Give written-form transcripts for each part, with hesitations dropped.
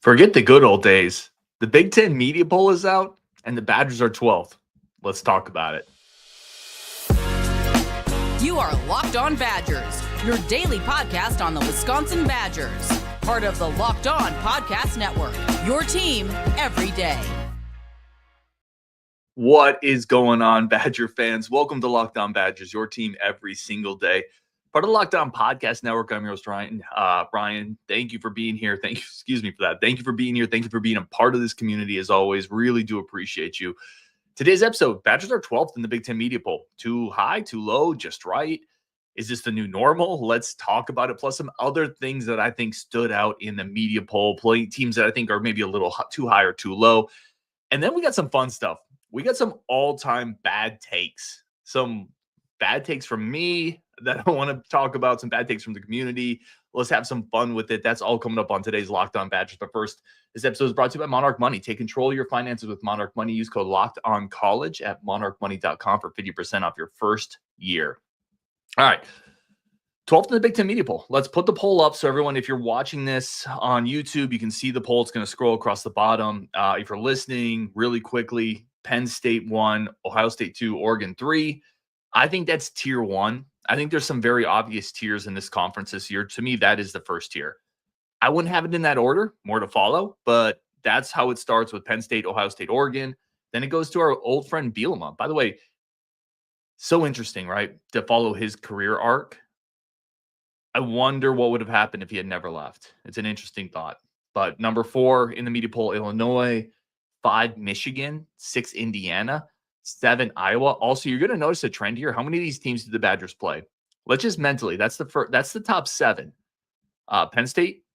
Forget the good old days. The Big Ten media poll is out, and the Badgers are 12th. Let's talk about it. You are Locked On Badgers, your daily podcast on the Wisconsin Badgers. Part of the Locked On Podcast Network, your team every day. What is going on, Badger fans? Welcome to Locked On Badgers, your team every single day. Part of the Locked On Podcast Network. I'm your host, Ryan. Brian, thank you for being here. Thank you for being here. Thank you for being a part of this community as always. Really do appreciate you. Today's episode, Badgers are 12th in the Big Ten media poll. Too high, too low, just right. Is this the new normal? Let's talk about it. Plus some other things that I think stood out in the media poll, playing teams that I think are maybe a little too high or too low. And then we got some fun stuff. We got some all-time bad takes. Some bad takes from me that I want to talk about, some bad takes from the community. Let's have some fun with it. That's all coming up on today's Locked On Badgers. But first, this episode is brought to you by Monarch Money. Take control of your finances with Monarch Money. Use code LOCKEDONCollege at monarchmoney.com for 50% off your first year. All right. 12th in the Big Ten media poll. Let's put the poll up. So everyone, if you're watching this on YouTube, you can see the poll. It's going to scroll across the bottom. If you're listening really quickly, Penn State 1, Ohio State 2, Oregon 3. I think that's tier 1. I think there's some very obvious tiers in this conference this year. To me, that is the first tier. I wouldn't have it in that order, more to follow, but that's how it starts with Penn State, Ohio State, Oregon. Then it goes to our old friend Bielema. By the way, so interesting, right? To follow his career arc. I wonder what would have happened if he had never left. It's an interesting thought. But number 4 in the media poll, Illinois, 5, Michigan, 6, Indiana, 7, Iowa. Also, you're going to notice a trend here. How many of these teams did the Badgers play? Let's just mentally. That's the top 7. Penn State,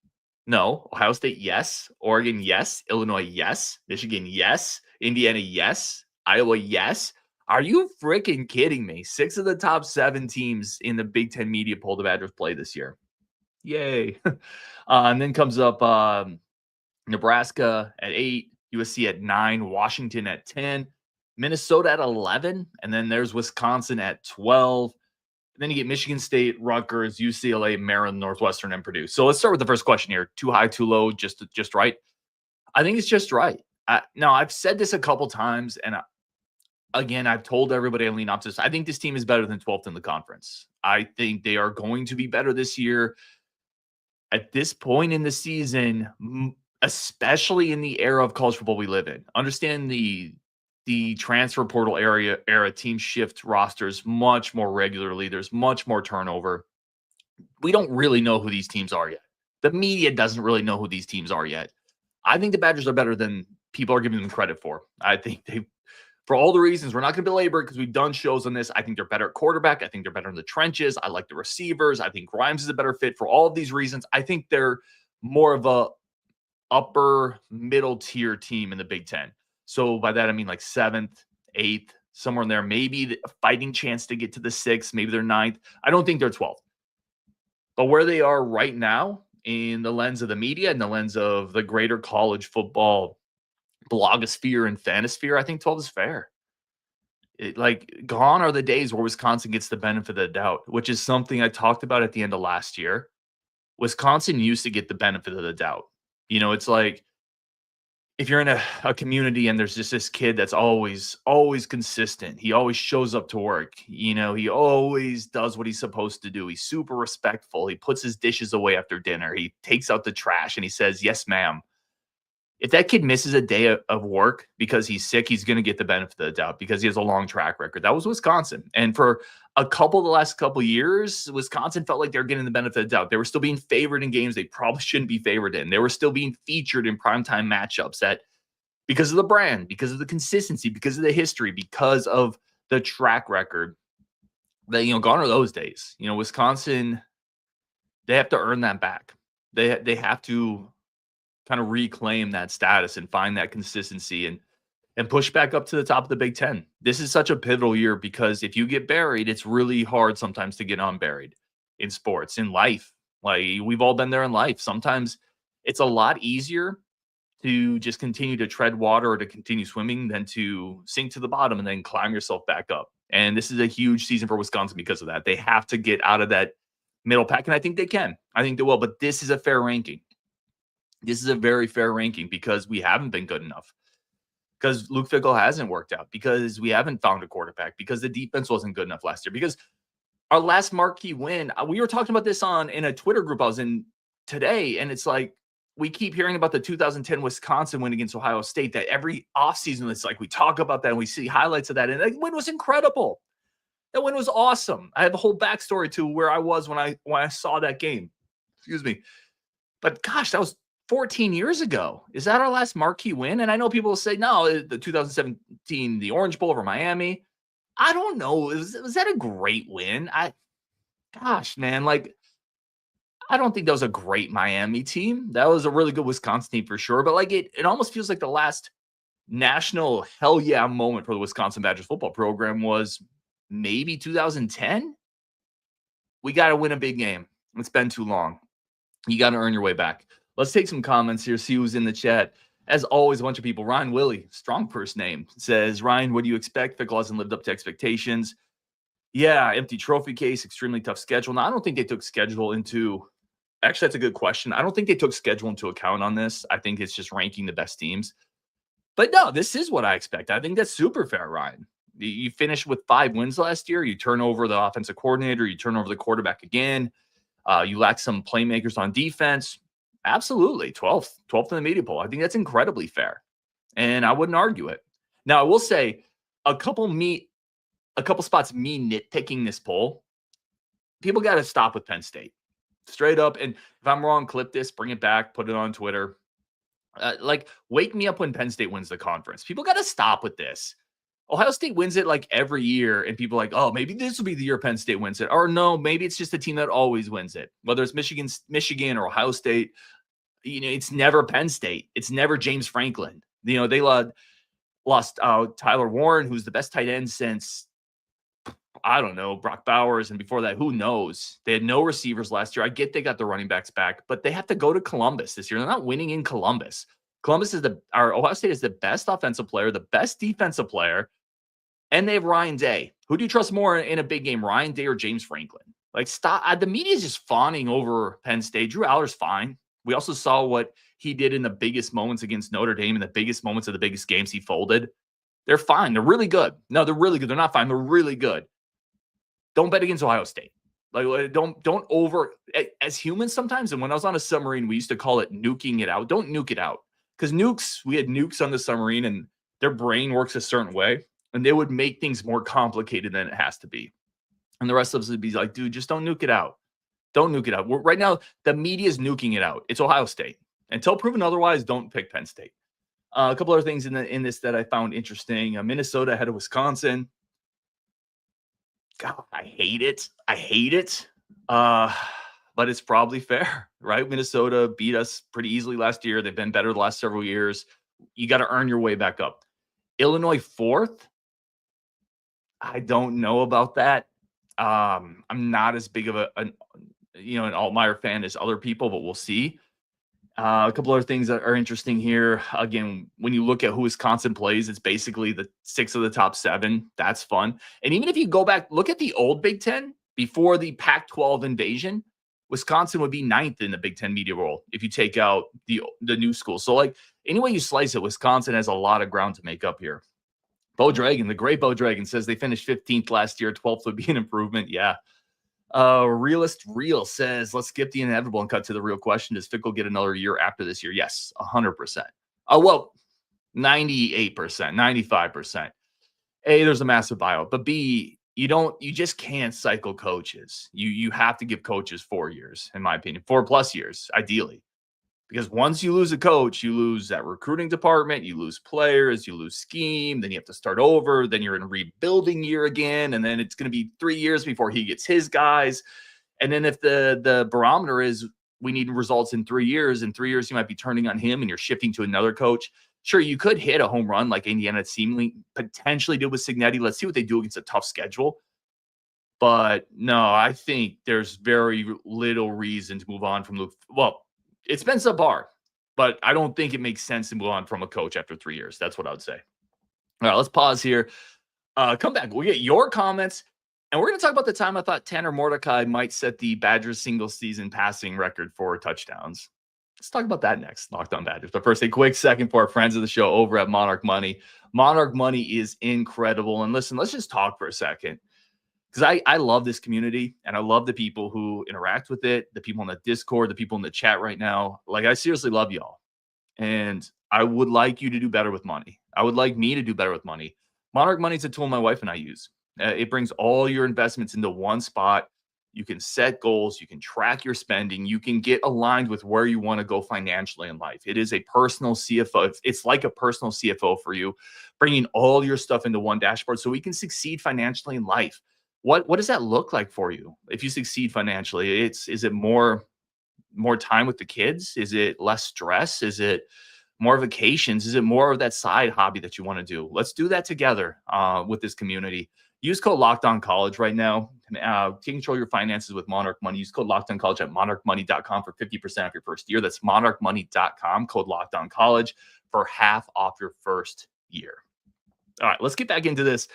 no. Ohio State, yes. Oregon, yes. Illinois, yes. Michigan, yes. Indiana, yes. Iowa, yes. Are you freaking kidding me? 6 of the top 7 teams in the Big Ten media poll the Badgers play this year. Yay. And then comes up Nebraska at 8, USC at 9, Washington at 10, Minnesota at 11, and then there's Wisconsin at 12. And then you get Michigan State, Rutgers, UCLA, Maryland, Northwestern, and Purdue. So let's start with the first question here. Too high, too low, just right? I think it's just right. Now, I've said this a couple times, and again, I've told everybody I lean opposite. I think this team is better than 12th in the conference. I think they are going to be better this year. At this point in the season, especially in the era of college football we live in, understand the transfer portal era teams shift rosters much more regularly. There's much more turnover. We don't really know who these teams are yet. The media doesn't really know who these teams are yet. I think the Badgers are better than people are giving them credit for. I think for all the reasons, we're not going to belabor it because we've done shows on this. I think they're better at quarterback. I think they're better in the trenches. I like the receivers. I think Grimes is a better fit for all of these reasons. I think they're more of a upper middle tier team in the Big Ten. So by that, I mean like 7th, 8th, somewhere in there, maybe a fighting chance to get to the 6th. Maybe they're 9th. I don't think they're 12th. But where they are right now in the lens of the media and the lens of the greater college football blogosphere and fanosphere, I think 12 is fair. Gone are the days where Wisconsin gets the benefit of the doubt, which is something I talked about at the end of last year. Wisconsin used to get the benefit of the doubt. You know, it's like if you're in a community and there's just this kid that's always consistent. He always shows up to work. You know, he always does what he's supposed to do. He's super respectful. He puts his dishes away after dinner. He takes out the trash and he says, "Yes, ma'am." If that kid misses a day of work because he's sick, he's going to get the benefit of the doubt because he has a long track record. That was Wisconsin. And for the last couple of years, Wisconsin felt like they were getting the benefit of the doubt. They were still being favored in games they probably shouldn't be favored in. They were still being featured in primetime matchups because of the brand, because of the consistency, because of the history, because of the track record. Gone are those days. Wisconsin, they have to earn that back. They have to kind of reclaim that status and find that consistency and push back up to the top of the Big Ten. This is such a pivotal year because if you get buried, it's really hard sometimes to get unburied in sports, in life. Like we've all been there in life. Sometimes it's a lot easier to just continue to tread water or to continue swimming than to sink to the bottom and then climb yourself back up. And this is a huge season for Wisconsin because of that. They have to get out of that middle pack, and I think they can. I think they will, but this is a fair ranking. This is a very fair ranking because we haven't been good enough. Because Luke Fickell hasn't worked out. Because we haven't found a quarterback. Because the defense wasn't good enough last year. Because our last marquee win, we were talking about this in a Twitter group I was in today, and it's like we keep hearing about the 2010 Wisconsin win against Ohio State. That every offseason, it's like we talk about that and we see highlights of that, and that win was incredible. That win was awesome. I have a whole backstory to where I was when I saw that game. Excuse me, but gosh, that was 14 years ago. Is that our last marquee win? And I know people will say, no, the 2017, the Orange Bowl over Miami. I don't know. Was that a great win? Gosh, man, like, I don't think that was a great Miami team. That was a really good Wisconsin team for sure. But like it almost feels like the last national hell yeah moment for the Wisconsin Badgers football program was maybe 2010. We got to win a big game. It's been too long. You got to earn your way back. Let's take some comments here, see who's in the chat. As always, a bunch of people. Ryan Willie, strong first name, says, Ryan, what do you expect? Fickell hasn't lived up to expectations. Yeah, empty trophy case, extremely tough schedule. Now, I don't think they took schedule into – actually, that's a good question. I don't think they took schedule into account on this. I think it's just ranking the best teams. But no, this is what I expect. I think that's super fair, Ryan. You finished with 5 wins last year. You turn over the offensive coordinator. You turn over the quarterback again. You lack some playmakers on defense. Absolutely. 12th in the media poll. I think that's incredibly fair. And I wouldn't argue it. Now, I will say a couple spots me nitpicking this poll. People got to stop with Penn State. Straight up. And if I'm wrong, clip this, bring it back, put it on Twitter. Wake me up when Penn State wins the conference. People got to stop with this. Ohio State wins it like every year, and people are like, oh, maybe this will be the year Penn State wins it. Or no, maybe it's just a team that always wins it. Whether it's Michigan or Ohio State, it's never Penn State. It's never James Franklin. They lost Tyler Warren, who's the best tight end since, I don't know, Brock Bowers. And before that, who knows? They had no receivers last year. I get they got the running backs back, but they have to go to Columbus this year. They're not winning in Columbus. Ohio State is the best offensive player, the best defensive player. And they have Ryan Day. Who do you trust more in a big game, Ryan Day or James Franklin? Like, stop. The media is just fawning over Penn State. Drew Aller's fine. We also saw what he did in the biggest moments against Notre Dame, in the biggest moments of the biggest games he folded. They're fine. They're really good. No, they're really good. They're not fine. They're really good. Don't bet against Ohio State. Like, don't over. As humans sometimes, and when I was on a submarine, we used to call it nuking it out. Don't nuke it out. Because we had nukes on the submarine, and their brain works a certain way. And they would make things more complicated than it has to be. And the rest of us would be like, dude, just don't nuke it out. Don't nuke it out. Right now, the media is nuking it out. It's Ohio State. Until proven otherwise, don't pick Penn State. A couple other things in this that I found interesting. Minnesota ahead of Wisconsin. God, I hate it. But it's probably fair, right? Minnesota beat us pretty easily last year. They've been better the last several years. You got to earn your way back up. Illinois 4th. I don't know about that. I'm not as big of an Altmaier fan as other people, but we'll see. A couple other things that are interesting here. Again, when you look at who Wisconsin plays, it's basically the 6 of the top 7. That's fun. And even if you go back, look at the old Big Ten before the Pac-12 invasion, Wisconsin would be 9th in the Big Ten media roll if you take out the new school. So, like, any way you slice it, Wisconsin has a lot of ground to make up here. Bo Dragon, the great Bo Dragon, says they finished 15th last year. 12th would be an improvement. Yeah. Realist Real says, let's skip the inevitable and cut to the real question. Does Fickell get another year after this year? Yes, 100%. Well, 98%, 95%. A, there's a massive buyout. But B, you just can't cycle coaches. You have to give coaches 4 years, in my opinion, 4+ years, ideally. Because once you lose a coach, you lose that recruiting department, you lose players, you lose scheme, then you have to start over, then you're in a rebuilding year again, and then it's going to be 3 years before he gets his guys. And then if the barometer is we need results in 3 years, in 3 years you might be turning on him and you're shifting to another coach. Sure, you could hit a home run like Indiana seemingly potentially did with Cignetti. Let's see what they do against a tough schedule. But no, I think there's very little reason to move on from Luke. Well, it's been subpar, but I don't think it makes sense to move on from a coach after 3 years. That's what I would say. All right, let's pause here. Come back. We'll get your comments, and we're going to talk about the time I thought Tanner Mordecai might set the Badgers single-season passing record for touchdowns. Let's talk about that next, Locked On Badgers. But first, a quick second for our friends of the show over at Monarch Money. Monarch Money is incredible. And listen, let's just talk for a second, because I love this community and I love the people who interact with it, the people in the Discord, the people in the chat right now. Like, I seriously love y'all. And I would like you to do better with money. I would like me to do better with money. Monarch Money is a tool my wife and I use. It brings all your investments into one spot. You can set goals. You can track your spending. You can get aligned with where you want to go financially in life. It is a personal CFO. It's like a personal CFO for you, bringing all your stuff into one dashboard so we can succeed financially in life. What does that look like for you if you succeed financially? Is it more time with the kids? Is it less stress? Is it more vacations? Is it more of that side hobby that you want to do? Let's do that together with this community. Use code LockedOnCollege right now. Take control of your finances with Monarch Money. Use code LockedOnCollege at monarchmoney.com for 50% off your first year. That's monarchmoney.com, code LockedOnCollege for half off your first year. All right, let's get back into this.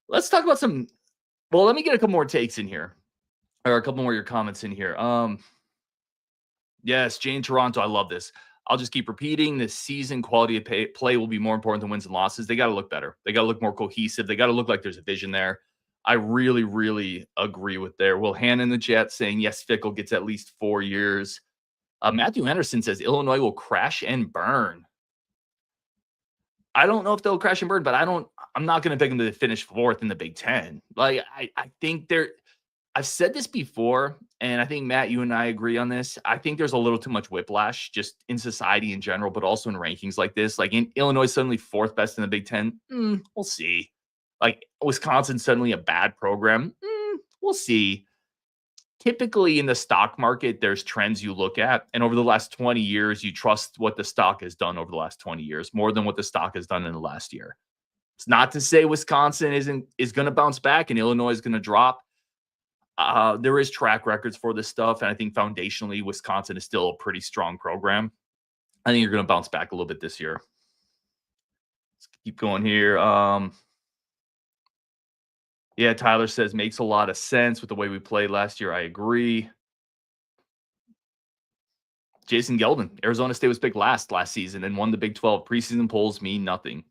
Let's talk about let me get a couple more takes in here, or a couple more of your comments in here. Yes, Jane Toronto, I love this. I'll just keep repeating, this season quality of play will be more important than wins and losses. They got to look better. They got to look more cohesive. They got to look like there's a vision there. I really, really agree with there. Will Hannah in the chat saying, yes, Fickell gets at least 4 years. Matthew Anderson says Illinois will crash and burn. I don't know if they'll crash and burn, but I'm not going to pick them to finish 4th in the Big Ten. Like, I think I've said this before, and I think, Matt, you and I agree on this. I think there's a little too much whiplash just in society in general, but also in rankings like this. Like, in Illinois, suddenly 4th best in the Big Ten. We'll see. Like, Wisconsin, suddenly a bad program. We'll see. Typically, in the stock market, there's trends you look at. And over the last 20 years, you trust what the stock has done over the last 20 years more than what the stock has done in the last year. It's not to say Wisconsin is going to bounce back and Illinois is going to drop. There is track records for this stuff, and I think foundationally, Wisconsin is still a pretty strong program. I think you're going to bounce back a little bit this year. Let's keep going here. Yeah, Tyler says makes a lot of sense with the way we played last year. I agree. Jason Geldon, Arizona State was picked last season and won the Big 12. Preseason polls mean nothing.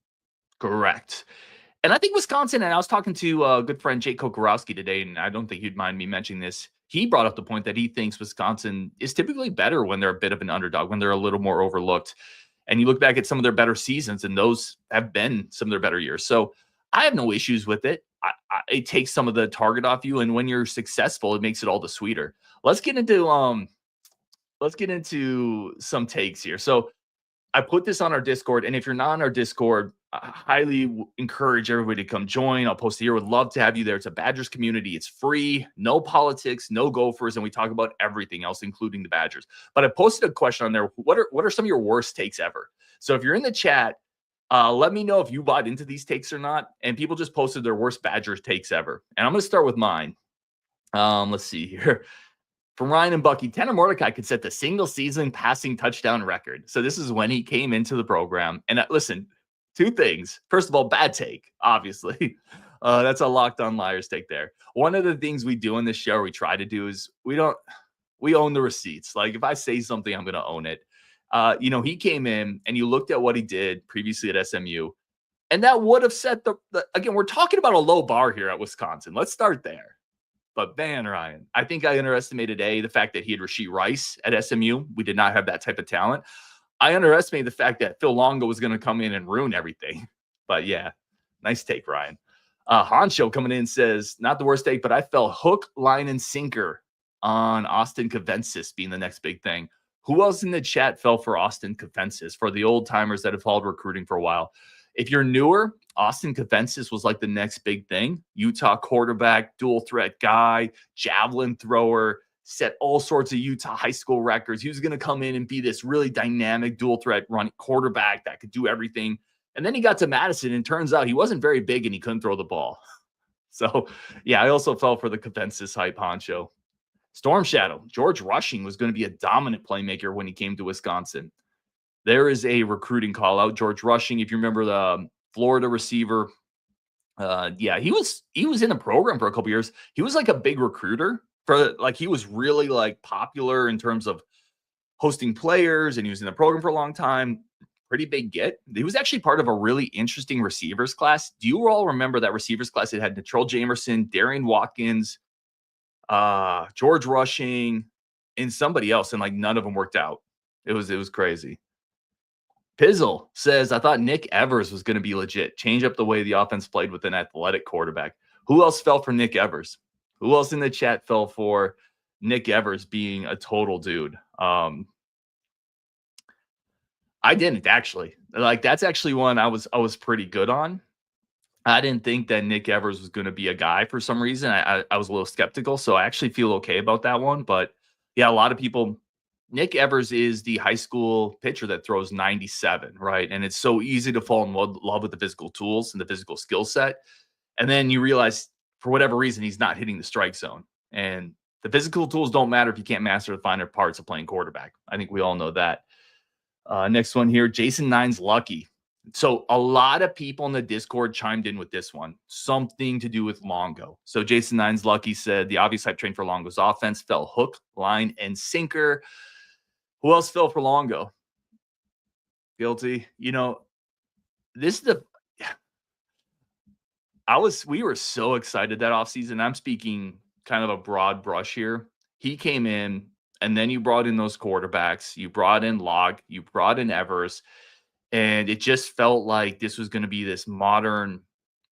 Correct. And I think Wisconsin, and I was talking to a good friend, Jake Kokorowski, today, and I don't think he'd mind me mentioning this. He brought up the point that he thinks Wisconsin is typically better when they're a bit of an underdog, when they're a little more overlooked. And you look back at some of their better seasons, and those have been some of their better years. So I have no issues with it. It takes some of the target off you, and when you're successful, it makes it all the sweeter. Let's get into some takes here. So I put this on our Discord, and if you're not on our Discord, I highly encourage everybody to come join. I'll post it here. Would love to have you there. It's a Badgers community. It's free, no politics, no Gophers, and we talk about everything else, including the Badgers. But I posted a question on there. What are some of your worst takes ever? So if you're in the chat, let me know if you bought into these takes or not. And people just posted their worst Badgers takes ever. And I'm going to start with mine. Let's see here. From Ryan and Bucky, Tanner Mordecai could set the single season passing touchdown record. So this is when he came into the program. And listen, 2 things. First of all, bad take, obviously. That's a Locked On Liars take there. One of the things we do in this show, or we try to do, is we own the receipts. Like, if I say something, I'm going to own it. He came in and you looked at what he did previously at SMU, and that would have set again, we're talking about a low bar here at Wisconsin. Let's start there. But man, Ryan, I think I underestimated the fact that he had Rashee Rice at SMU. We did not have that type of talent. I underestimated the fact that Phil Longo was going to come in and ruin everything. But yeah, nice take, Ryan. Honcho coming in says, not the worst take, but I fell hook, line, and sinker on Austin Cavensis being the next big thing. Who else in the chat fell for Austin Cavensis? For the old timers that have followed recruiting for a while. If you're newer, Austin Cavensis was like the next big thing. Utah quarterback, dual threat guy, javelin thrower, set all sorts of Utah high school records. He was going to come in and be this really dynamic dual threat running quarterback that could do everything. And then he got to Madison, and turns out he wasn't very big and he couldn't throw the ball. So, yeah, I also fell for the Cavensis hype, Honcho. Storm Shadow, George Rushing was going to be a dominant playmaker when he came to Wisconsin. There is a recruiting call out. George Rushing, if you remember the Florida receiver, he was in the program for a couple years. He was like a big recruiter he was really like popular in terms of hosting players, and he was in the program for a long time. Pretty big get. He was actually part of a really interesting receivers class. Do you all remember that receivers class? It had Natrell Jamerson, Darian Watkins, George Rushing, and somebody else, and like none of them worked out. It was crazy. Pizzle says, I thought Nick Evers was going to be legit. Change up the way the offense played with an athletic quarterback. Who else fell for Nick Evers? Who else in the chat fell for Nick Evers being a total dude? I didn't actually. Like, that's actually one I was pretty good on. I didn't think that Nick Evers was going to be a guy for some reason. I was a little skeptical, so I actually feel okay about that one. But yeah, a lot of people, Nick Evers is the high school pitcher that throws 97, right? And it's so easy to fall in love with the physical tools and the physical skill set. And then you realize, for whatever reason, he's not hitting the strike zone. And the physical tools don't matter if you can't master the finer parts of playing quarterback. I think we all know that. Next one here, Jason Nine's lucky. So a lot of people in the Discord chimed in with this one, something to do with Longo. So Jason Nine's lucky said the obvious hype train for Longo's offense fell hook, line, and sinker. Who else fell for Longo? Guilty. You know, this is we were so excited that offseason. I'm speaking kind of a broad brush here. He came in, and then you brought in those quarterbacks. You brought in Log. You brought in Evers. And it just felt like this was going to be this modern,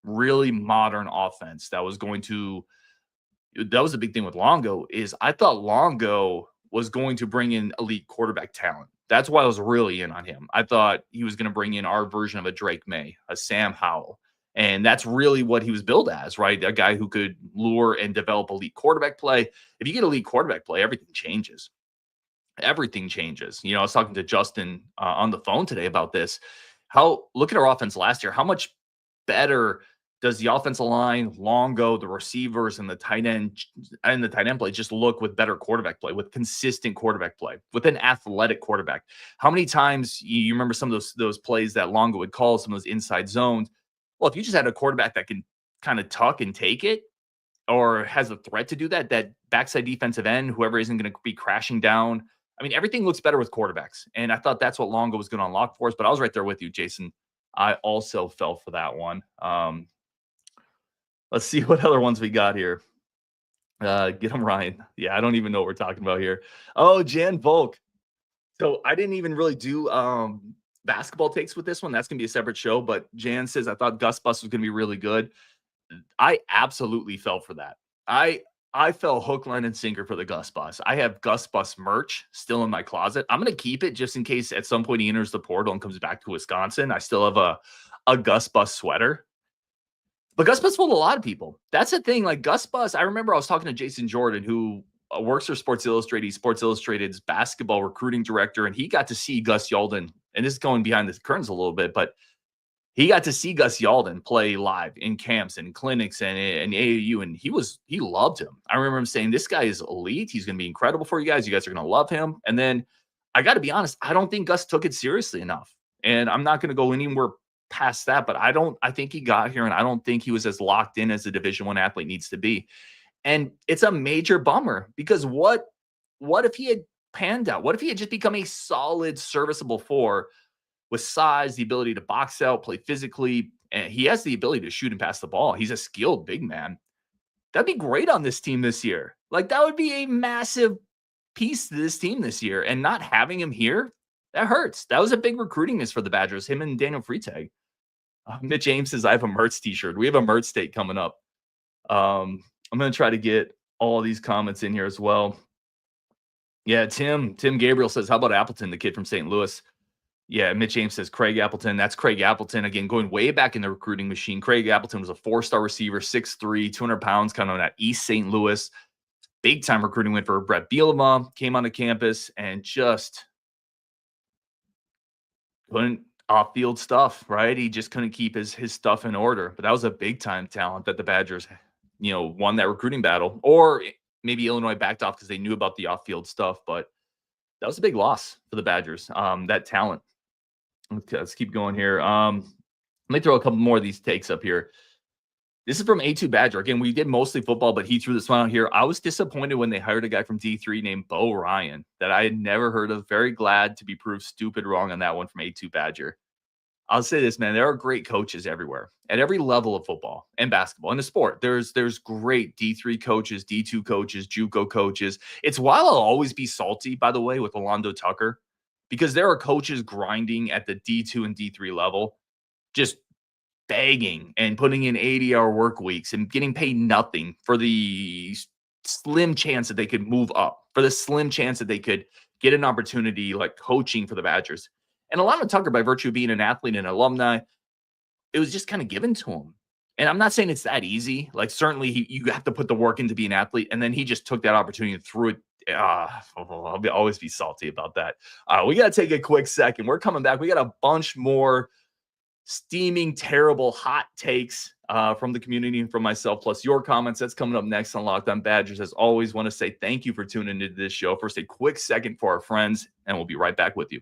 really modern offense that was going to – that was the big thing with Longo is I thought Longo was going to bring in elite quarterback talent. That's why I was really in on him. I thought he was going to bring in our version of a Drake May, a Sam Howell. And that's really what he was billed as, right? A guy who could lure and develop elite quarterback play. If you get elite quarterback play, everything changes. Everything changes. You know, I was talking to Justin on the phone today about this. Look at our offense last year. How much better does the offensive line, Longo, the receivers, and the tight end play just look with better quarterback play, with consistent quarterback play, with an athletic quarterback? How many times you remember some of those plays that Longo would call, some of those inside zones? Well, if you just had a quarterback that can kind of tuck and take it, or has a threat to do that, that backside defensive end, whoever isn't going to be crashing down. I mean, everything looks better with quarterbacks. And I thought that's what Longo was going to unlock for us, but I was right there with you, Jason. I also fell for that one. Let's see what other ones we got here. Get him, Ryan. Yeah, I don't even know what we're talking about here. Oh, Jan Volk. So I didn't even really do basketball takes with this one. That's going to be a separate show. But Jan says, I thought Gus Bus was going to be really good. I absolutely fell for that. I fell hook, line, and sinker for the Gus Bus. I have Gus Bus merch still in my closet. I'm going to keep it just in case at some point he enters the portal and comes back to Wisconsin. I still have a Gus Bus sweater. But Gus Bus fooled a lot of people. That's the thing. Like Gus Bus, I remember I was talking to Jason Jordan, who works for Sports Illustrated. He's Sports Illustrated's basketball recruiting director, and he got to see Gus Yalden. And this is going behind the curtains a little bit, but he got to see Gus Yalden play live in camps and clinics and AAU, and he loved him. I remember him saying, this guy is elite. He's going to be incredible for you guys. You guys are going to love him. And then I got to be honest, I don't think Gus took it seriously enough. And I'm not going to go anywhere past that, but I think he got here, and I don't think he was as locked in as a Division I athlete needs to be. And it's a major bummer because what if he had panned out? What if he had just become a solid, serviceable four with size, the ability to box out, play physically, and he has the ability to shoot and pass the ball. He's a skilled big man. That'd be great on this team this year. Like, that would be a massive piece to this team this year. And not having him here, that hurts. That was a big recruiting miss for the Badgers, him and Daniel Freitag. Mitch Ames says, I have a Mertz t-shirt. We have a Mertz take coming up. I'm going to try to get all these comments in here as well. Yeah, Tim Gabriel says, how about Appleton, the kid from St. Louis? Yeah, Mitch Ames says Craig Appleton. That's Craig Appleton. Again, going way back in the recruiting machine. Craig Appleton was a 4-star receiver, 6'3", 200 pounds, kind of on that East St. Louis. Big time recruiting win for Brett Bielema. Came onto campus and just couldn't off-field stuff, right? He just couldn't keep his stuff in order. But that was a big time talent that the Badgers, won that recruiting battle. Or maybe Illinois backed off because they knew about the off-field stuff. But that was a big loss for the Badgers, that talent. Okay, let's keep going here. Let me throw a couple more of these takes up here. This is from A2 Badger. Again, we did mostly football, but he threw this one out here. I was disappointed when they hired a guy from D3 named Bo Ryan that I had never heard of. Very glad to be proved stupid wrong on that one from A2 Badger. I'll say this, man. There are great coaches everywhere at every level of football and basketball. In the sport, there's great D3 coaches, D2 coaches, JUCO coaches. It's why I'll always be salty, by the way, with Alondo Tucker, because there are coaches grinding at the D2 and D3 level, just begging and putting in 80-hour work weeks and getting paid nothing for the slim chance that they could move up, for the slim chance that they could get an opportunity like coaching for the Badgers. And Alana Tucker, by virtue of being an athlete and alumni, it was just kind of given to him. And I'm not saying it's that easy. Like, certainly you have to put the work in to be an athlete. And then he just took that opportunity and threw it. I'll always be salty about that. We got to take a quick second. We're coming back. We got a bunch more steaming, terrible, hot takes from the community and from myself, plus your comments. That's coming up next on Locked On Badgers. As always, want to say thank you for tuning into this show. First, a quick second for our friends, and we'll be right back with you.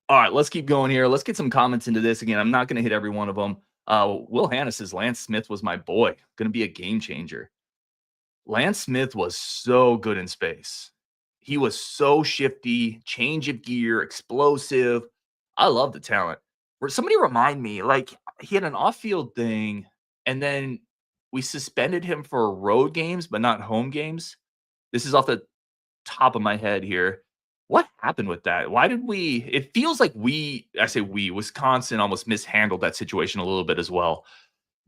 All right, let's keep going here. Let's get some comments into this. Again, I'm not going to hit every one of them. Will Hannah says, Lance Smith was my boy. Going to be a game changer. Lance Smith was so good in space. He was so shifty, change of gear, explosive. I love the talent. Somebody remind me, like, he had an off-field thing, and then we suspended him for road games, but not home games. This is off the top of my head here. What happened with that? Why did it feels like Wisconsin almost mishandled that situation a little bit as well.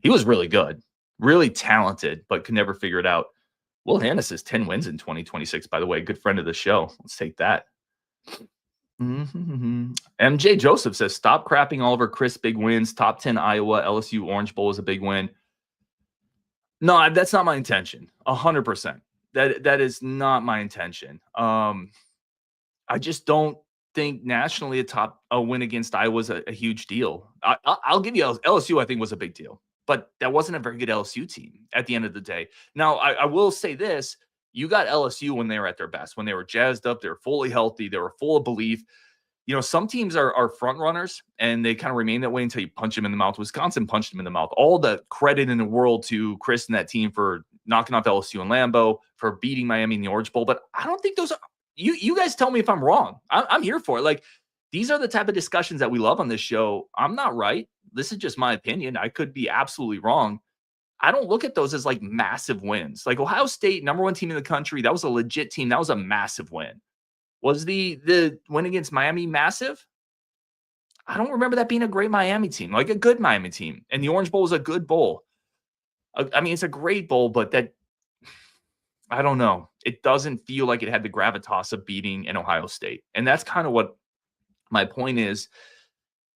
He was really good, really talented, but could never figure it out. Will Hannah says 10 wins in 2026, by the way. Good friend of the show. Let's take that. MJ Joseph says, stop crapping all over Chris big wins. Top 10 Iowa, LSU Orange Bowl is a big win. No, that's not my intention. 100%. That is not my intention. I just don't think nationally a win against Iowa is a huge deal. I'll give you LSU, I think, was a big deal, but that wasn't a very good LSU team at the end of the day. Now, I will say this. You got LSU when they were at their best, when they were jazzed up, they were fully healthy, they were full of belief. You know, some teams are front runners, and they kind of remain that way until you punch them in the mouth. Wisconsin punched them in the mouth. All the credit in the world to Chris and that team for knocking off LSU and Lambeau, for beating Miami in the Orange Bowl, but I don't think those are – you guys tell me if I'm wrong. I'm here for it. Like, these are the type of discussions that we love on this show. I'm not right. This is just my opinion. I could be absolutely wrong. I don't look at those as like massive wins. Like Ohio State, number one team in the country, that was a legit team. That was a massive win. Was the win against Miami massive? I don't remember that being a great Miami team, like a good Miami team. And the Orange Bowl was a good bowl. I mean, it's a great bowl, but I don't know. It doesn't feel like it had the gravitas of beating an Ohio State. And that's kind of what my point is.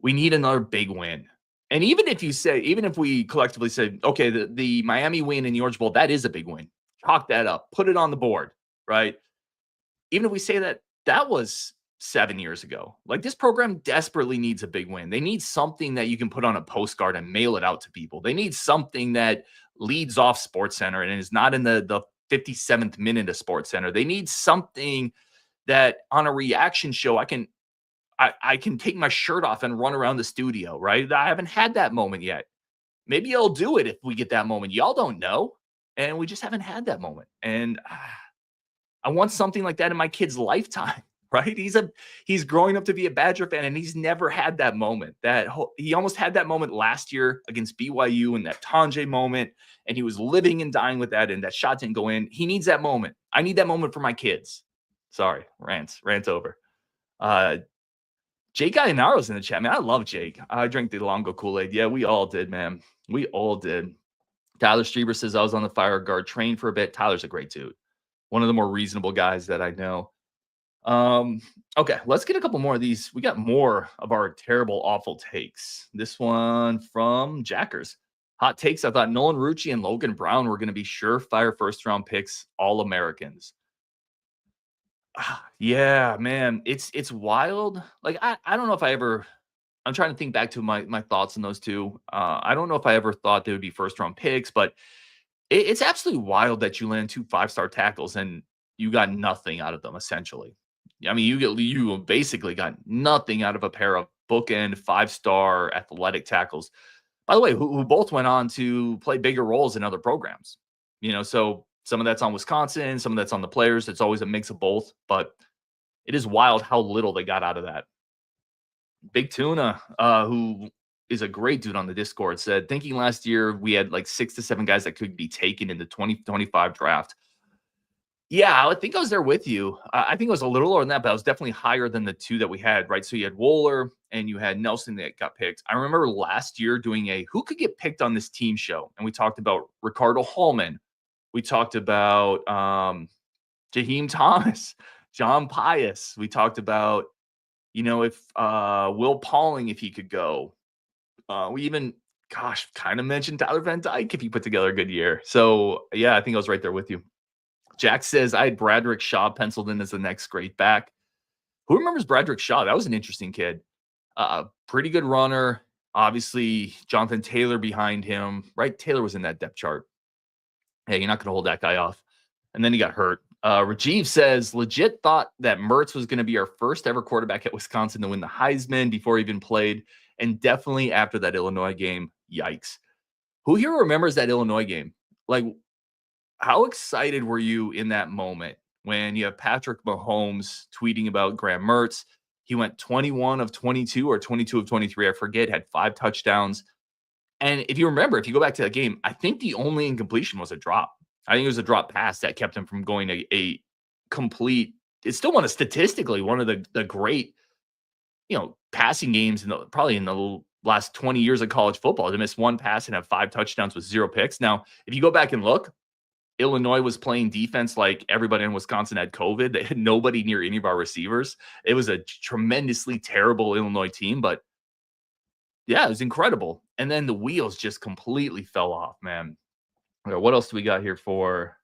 We need another big win. And even if we collectively say, okay, the Miami win in the Orange Bowl, that is a big win. Chalk that up. Put it on the board, right? Even if we say that was 7 years ago, like, this program desperately needs a big win. They need something that you can put on a postcard and mail it out to people. They need something that leads off SportsCenter and is not in the 57th minute of SportsCenter. They need something that on a reaction show, I can take my shirt off and run around the studio, right? I haven't had that moment yet. Maybe I'll do it if we get that moment. Y'all don't know. And we just haven't had that moment. And I want something like that in my kid's lifetime, right? He's growing up to be a Badger fan, and he's never had that moment. He almost had that moment last year against BYU, and that Tanjay moment, and he was living and dying with that, and that shot didn't go in. He needs that moment. I need that moment for my kids. Sorry, rant over. Jake Ionaro's in the chat, man. I love Jake. I drank the Longo Kool-Aid. Yeah, we all did, man. We all did. Tyler Strieber says, I was on the fire guard train for a bit. Tyler's a great dude. One of the more reasonable guys that I know. Okay, let's get a couple more of these. We got more of our terrible, awful takes. This one from Jackers. Hot takes. I thought Nolan Rucci and Logan Brown were going to be surefire first-round picks, All-Americans. Yeah, man, it's wild. Like, I don't know if I'm trying to think back to my thoughts on those two. I don't know if I ever thought they would be first-round picks, but it's absolutely wild that you land 2 5-star tackles and you got nothing out of them, essentially. I mean, you basically got nothing out of a pair of bookend 5-star athletic tackles. by the way, who both went on to play bigger roles in other programs. So some of that's on Wisconsin, some of that's on the players. It's always a mix of both, but it is wild how little they got out of that. Big Tuna, who is a great dude on the Discord, said, thinking last year we had like 6 to 7 guys that could be taken in the 2025 draft. Yeah, I think I was there with you. I think it was a little lower than that, but I was definitely higher than the 2 that we had, right? So you had Wohler and you had Nelson that got picked. I remember last year doing a who could get picked on this team show, and we talked about Ricardo Hallman. We talked about Jaheim Thomas, John Pius. We talked about, if Will Pauling, if he could go. We even, kind of mentioned Tyler Van Dyke if he put together a good year. So, yeah, I think I was right there with you. Jack says, I had Bradrick Shaw penciled in as the next great back. Who remembers Bradrick Shaw? That was an interesting kid. Pretty good runner. Obviously, Jonathan Taylor behind him, right? Taylor was in that depth chart. Hey, you're not going to hold that guy off. And then he got hurt. Rajiv says, legit thought that Mertz was going to be our first ever quarterback at Wisconsin to win the Heisman before he even played. And definitely after that Illinois game, yikes. Who here remembers that Illinois game? Like, how excited were you in that moment when you have Patrick Mahomes tweeting about Graham Mertz? He went 21 of 22 or 22 of 23, I forget, had 5 touchdowns. And if you remember, if you go back to that game, I think the only incompletion was a drop. I think it was a drop pass that kept him from going a complete. It's still statistically one of the great, passing games probably in the last 20 years of college football. To miss 1 pass and have 5 touchdowns with 0 picks. Now, if you go back and look, Illinois was playing defense like everybody in Wisconsin had COVID. They had nobody near any of our receivers. It was a tremendously terrible Illinois team, but yeah, it was incredible. And then the wheels just completely fell off, man. What else do we got here for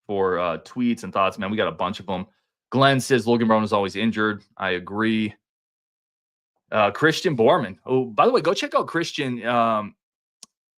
tweets and thoughts, man? We got a bunch of them. Glenn says Logan Brown is always injured. I agree. Christian Borman. Oh, by the way, go check out Christian.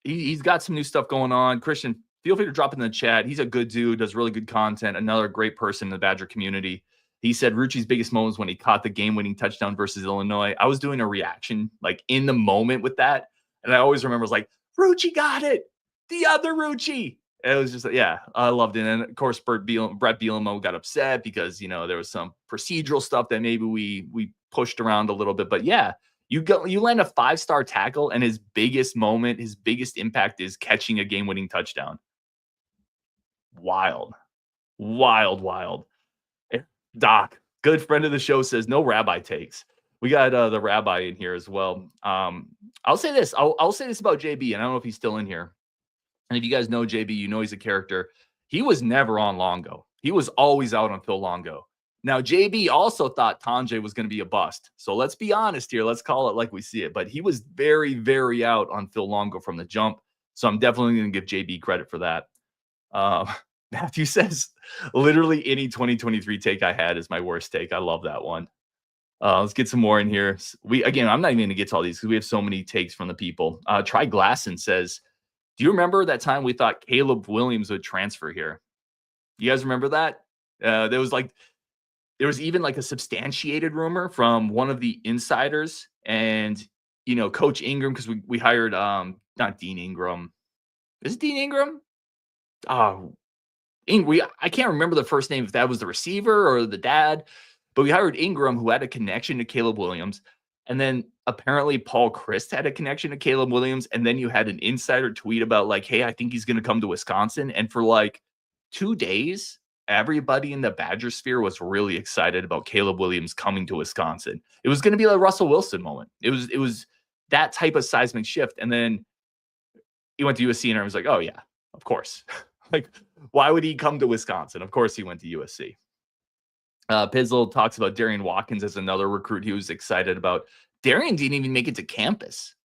He's got some new stuff going on. Christian, feel free to drop in the chat. He's a good dude, does really good content. Another great person in the Badger community. He said Rucci's biggest moment was when he caught the game-winning touchdown versus Illinois. I was doing a reaction like in the moment with that, and I always remember was like, Rucci got it, the other Rucci. It was just, yeah, I loved it. And of course, Brett Bielema got upset because there was some procedural stuff that maybe we pushed around a little bit. But yeah, you land a 5-star tackle, and his biggest moment, his biggest impact is catching a game-winning touchdown. Wild. Doc, good friend of the show, says no rabbi takes. We got the rabbi in here as well. I'll say this. I'll say this about JB, and I don't know if he's still in here. And if you guys know JB, you know he's a character. He was never on Longo. He was always out on Phil Longo. Now, JB also thought Tanjay was going to be a bust. So let's be honest here. Let's call it like we see it. But he was very, very out on Phil Longo from the jump. So I'm definitely going to give JB credit for that. Matthew says, literally any 2023 take I had is my worst take. I love that one. Let's get some more in here. I'm not even going to get to all these because we have so many takes from the people. Try Glasson says, do you remember that time we thought Caleb Williams would transfer here? You guys remember that? There was even like a substantiated rumor from one of the insiders and, Coach Ingram, because we hired, not Dean Ingram. Is it Dean Ingram? I can't remember the first name, if that was the receiver or the dad, but we hired Ingram, who had a connection to Caleb Williams. And then apparently Paul Christ had a connection to Caleb Williams. And then you had an insider tweet about like, hey, I think he's going to come to Wisconsin. And for like 2 days, everybody in the Badger sphere was really excited about Caleb Williams coming to Wisconsin. It was going to be like a Russell Wilson moment. It was that type of seismic shift. And then he went to USC and I was like, oh yeah, of course. Like, why would he come to Wisconsin? Of course he went to USC. Pizzle talks about Darian Watkins as another recruit he was excited about. Darian didn't even make it to campus.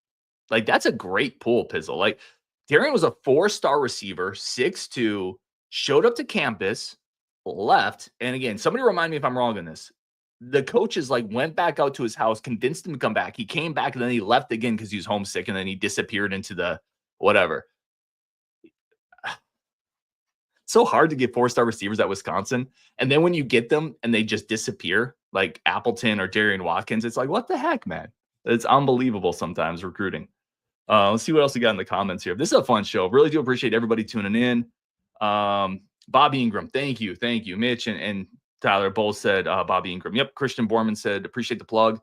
Like, that's a great pull, Pizzle. Like, Darian was a 4-star receiver, 6'2", showed up to campus, left. And again, somebody remind me if I'm wrong on this. The coaches went back out to his house, convinced him to come back. He came back and then he left again because he was homesick, and then he disappeared into the whatever. So hard to get 4-star receivers at Wisconsin. And then when you get them and they just disappear, like Appleton or Darian Watkins, it's like, what the heck, man? It's unbelievable sometimes recruiting. Let's see what else we got in the comments here. This is a fun show. Really do appreciate everybody tuning in. Bobby Ingram, thank you. Mitch and Tyler both said Bobby Ingram. Yep. Christian Borman said, appreciate the plug.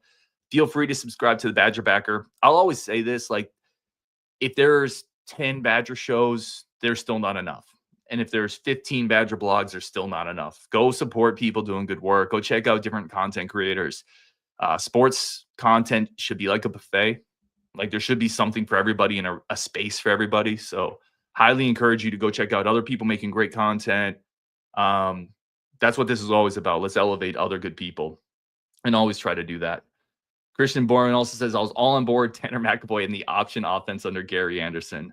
Feel free to subscribe to the Badger Backer. I'll always say this, like, if there's 10 Badger shows, there's still not enough. And if there's 15 Badger blogs, there's still not enough. Go support people doing good work. Go check out different content creators. Sports content should be like a buffet. Like, there should be something for everybody and a space for everybody. So highly encourage you to go check out other people making great content. That's what this is always about. Let's elevate other good people and always try to do that. Christian Borman also says, I was all on board Tanner McAvoy in the option offense under Gary Anderson.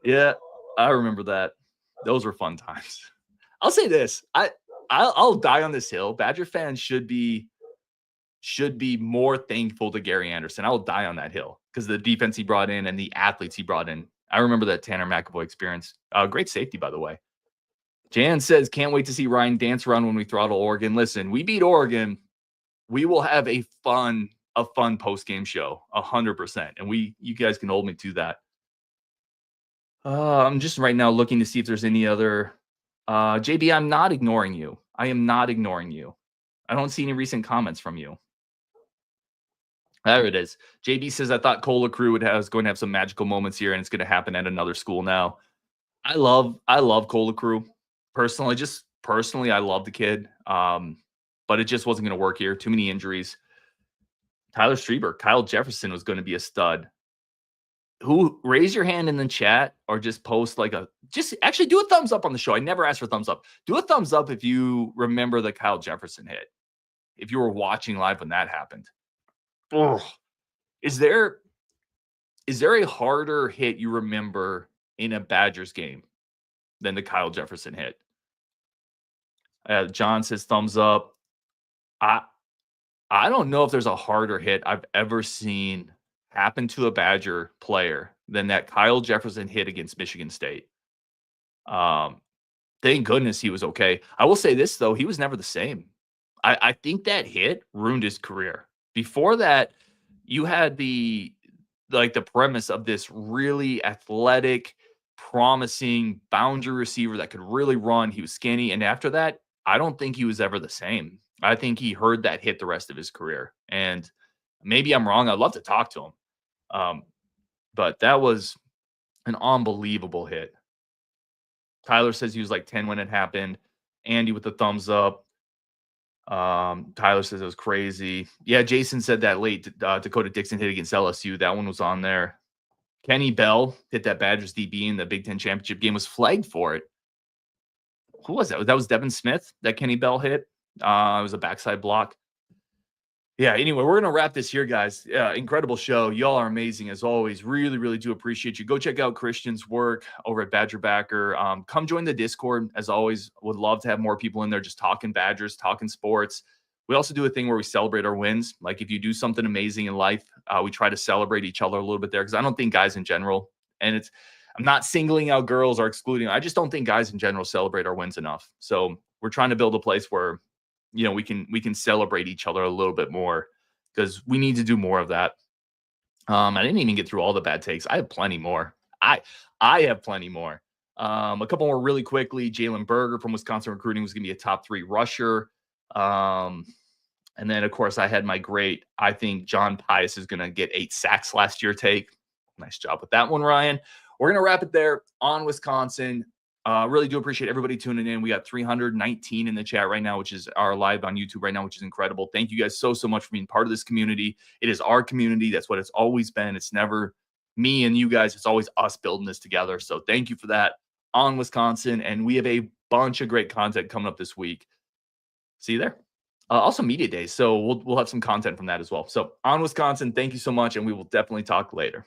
Yeah, I remember that. Those were fun times. I'll say this. I'll die on this hill. Badger fans should be more thankful to Gary Anderson. I will die on that hill because the defense he brought in and the athletes he brought in. I remember that Tanner McAvoy experience. Great safety, by the way. Jan says, can't wait to see Ryan dance around when we throttle Oregon. Listen, we beat Oregon. We will have a fun post-game show, 100%. And you guys can hold me to that. I'm just right now looking to see if there's any other. JB, I'm not ignoring you. I am not ignoring you. I don't see any recent comments from you. There it is. JB says, I thought Cola Crew was going to have some magical moments here, and it's going to happen at another school now. I love Cola Crew. Personally, I love the kid. But it just wasn't going to work here. Too many injuries. Tyler Strieber, Kyle Jefferson was going to be a stud. Who raise your hand in the chat or just post just actually do a thumbs up on the show. I never asked for thumbs up. Do a thumbs up if you remember the Kyle Jefferson hit. If you were watching live when that happened. Oh, is there a harder hit you remember in a Badgers game than the Kyle Jefferson hit? John says thumbs up. I don't know if there's a harder hit I've ever seen happen to a Badger player than that Kyle Jefferson hit against Michigan State. Thank goodness he was okay. I will say this, though. He was never the same. I think that hit ruined his career. Before that, you had the premise of this really athletic, promising boundary receiver that could really run. He was skinny. And after that, I don't think he was ever the same. I think he heard that hit the rest of his career. And maybe I'm wrong. I'd love to talk to him. But that was an unbelievable hit. Tyler says he was like 10 when it happened. Andy with the thumbs up. Tyler says it was crazy. Yeah, Jason said that late Dakota Dixon hit against LSU. That one was on there. Kenny Bell hit that Badgers DB in the Big Ten championship game, was flagged for it. Who was that? That was Devin Smith that Kenny Bell hit. It was a backside block. Yeah, anyway, we're going to wrap this here, guys. Incredible show. Y'all are amazing as always. Really, really do appreciate you. Go check out Christian's work over at Badger Backer. Come join the Discord. As always, would love to have more people in there just talking Badgers, talking sports. We also do a thing where we celebrate our wins. Like if you do something amazing in life, we try to celebrate each other a little bit there because I don't think guys in general, and I'm not singling out girls or excluding. I just don't think guys in general celebrate our wins enough. So we're trying to build a place where we can celebrate each other a little bit more because we need to do more of that. I didn't even get through all the bad takes. I have plenty more. I have plenty more. A couple more really quickly. Jalen Berger from Wisconsin Recruiting was going to be a top 3 rusher. And then, of course, I had my great, I think John Pius is going to get 8 sacks last year take. Nice job with that one, Ryan. We're going to wrap it there on Wisconsin. Really do appreciate everybody tuning in. We got 319 in the chat right now, which is our live on YouTube right now, which is incredible. Thank you guys so much for being part of this community. It is our community. That's what it's always been. It's never me and you guys. It's always us building this together. So thank you for that on Wisconsin. And we have a bunch of great content coming up this week. See you there. Also media days. So we'll have some content from that as well. So on Wisconsin, thank you so much. And we will definitely talk later.